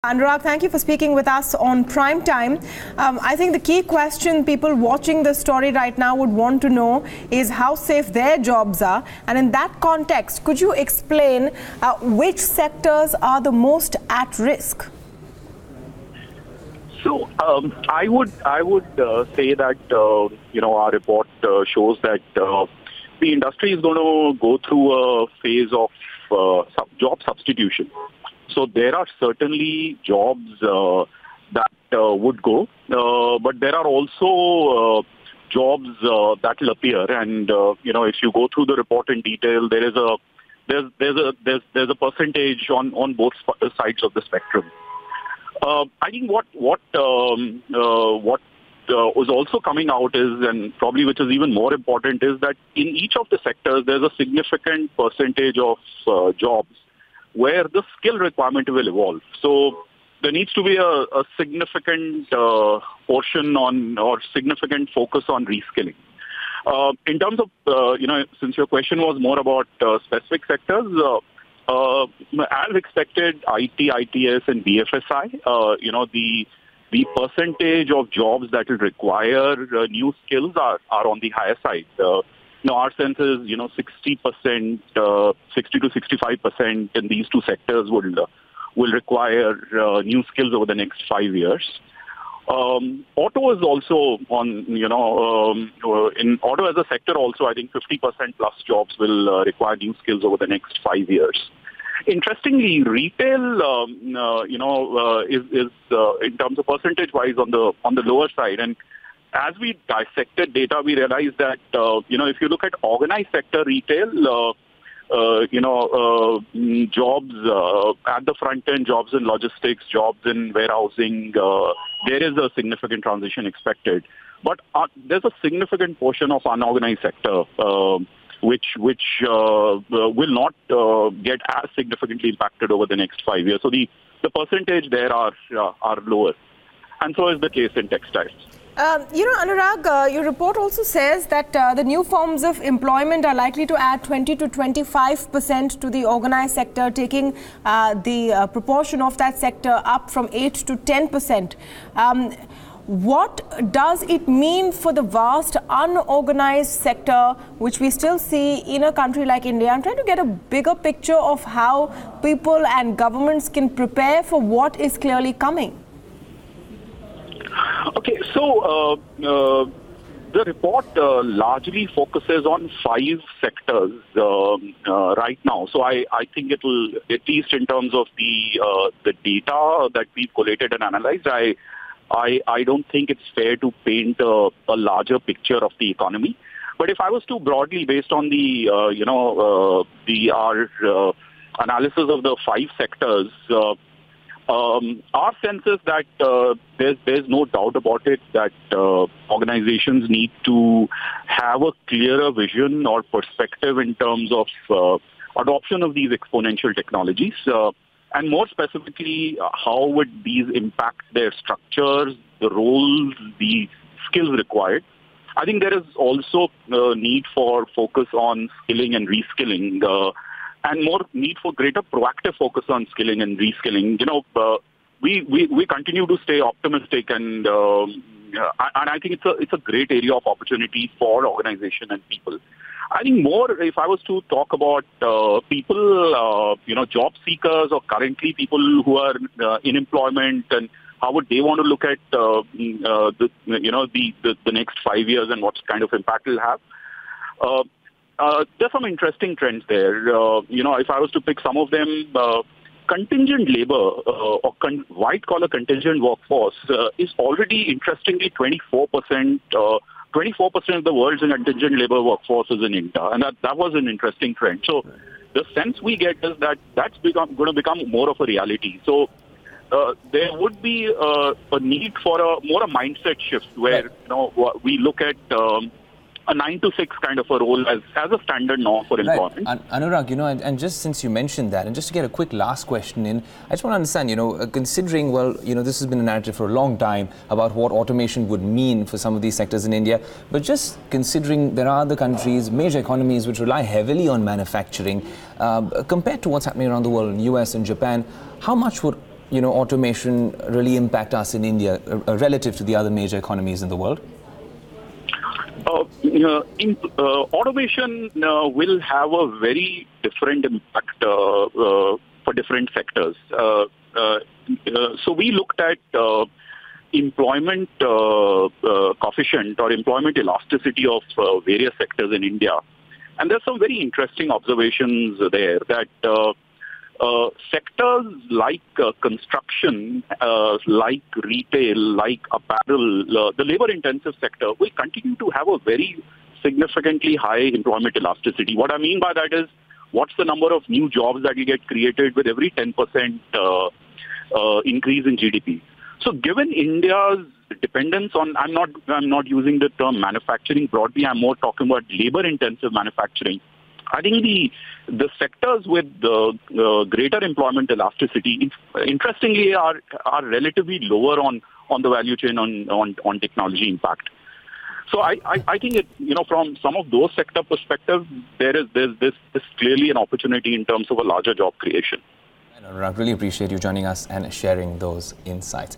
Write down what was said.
Anurag, thank you for speaking with us on Prime Time. I think the key question people watching this story right now would want to know is how safe their jobs are. And in that context, could you explain which sectors are the most at risk? So I would say that our report shows that the industry is going to go through a phase of job substitution. So there are certainly jobs that would go, but there are also jobs that will appear. And if you go through the report in detail, there's a percentage on both sides of the spectrum. I think what was also coming out is, and probably which is even more important, is that in each of the sectors there's a significant percentage of jobs where the skill requirement will evolve. So there needs to be a significant portion on or significant focus on reskilling. In terms of, since your question was more about specific sectors, as expected, IT, ITS, and BFSI, the percentage of jobs that will require new skills are on the higher side. Our sense is, 60%, 60 to 65% in these two sectors will require new skills over the next 5 years. Auto is also in auto as a sector also, I think 50% plus jobs will require new skills over the next 5 years. Interestingly, retail, is in terms of percentage-wise on the lower side. And as we dissected data, we realized that, if you look at organized sector retail, jobs at the front end, jobs in logistics, jobs in warehousing, there is a significant transition expected. But there's a significant portion of unorganized sector which will not get as significantly impacted over the next 5 years. So the percentage there are lower. And so is the case in textiles. Anurag, your report also says that the new forms of employment are likely to add 20 to 25% to the organized sector, taking the proportion of that sector up from 8 to 10%. What does it mean for the vast unorganized sector, which we still see in a country like India? I'm trying to get a bigger picture of how people and governments can prepare for what is clearly coming. Okay, so the report largely focuses on 5 sectors right now. So I think it will, at least in terms of the data that we've collated and analyzed, I don't think it's fair to paint a larger picture of the economy. But if I was to broadly, based on our analysis of the 5 sectors, our sense is that there's no doubt about it that organizations need to have a clearer vision or perspective in terms of adoption of these exponential technologies. And more specifically, how would these impact their structures, the roles, the skills required? I think there is also need for focus on skilling and reskilling, and more need for greater proactive focus on skilling and reskilling. We continue to stay optimistic, and I think it's a great area of opportunity for organization and people. I think more, if I was to talk about people, job seekers or currently people who are in employment, and how would they want to look at the next 5 years and what kind of impact it'll have. There's some interesting trends there. If I was to pick some of them, contingent labor or white-collar contingent workforce is already, interestingly, 24%. 24% of the world's contingent labor workforce is in India, and that was an interesting trend. So the sense we get is that that's going to become more of a reality. So there would be a need for a mindset shift where we look at a 9 to 6 kind of a role as a standard norm for employment. Right. Anurag, and just since you mentioned that, and just to get a quick last question in, I just want to understand, considering, this has been a narrative for a long time about what automation would mean for some of these sectors in India, but just considering there are other countries, major economies, which rely heavily on manufacturing, compared to what's happening around the world in the US and Japan, how much would automation really impact us in India relative to the other major economies in the world? Automation will have a very different impact for different sectors. So we looked at employment coefficient or employment elasticity of various sectors in India. And there's some very interesting observations there that sectors like construction, like retail, like apparel, the labor-intensive sector will continue to have a very significantly high employment elasticity. What I mean by that is, what's the number of new jobs that will get created with every 10% increase in GDP? So given India's dependence on, I'm not using the term manufacturing broadly, I'm more talking about labor-intensive manufacturing. I think the sectors with greater employment elasticity, interestingly, are relatively lower on the value chain on technology impact. So I think it, from some of those sector perspectives, there's clearly an opportunity in terms of a larger job creation. I really appreciate you joining us and sharing those insights.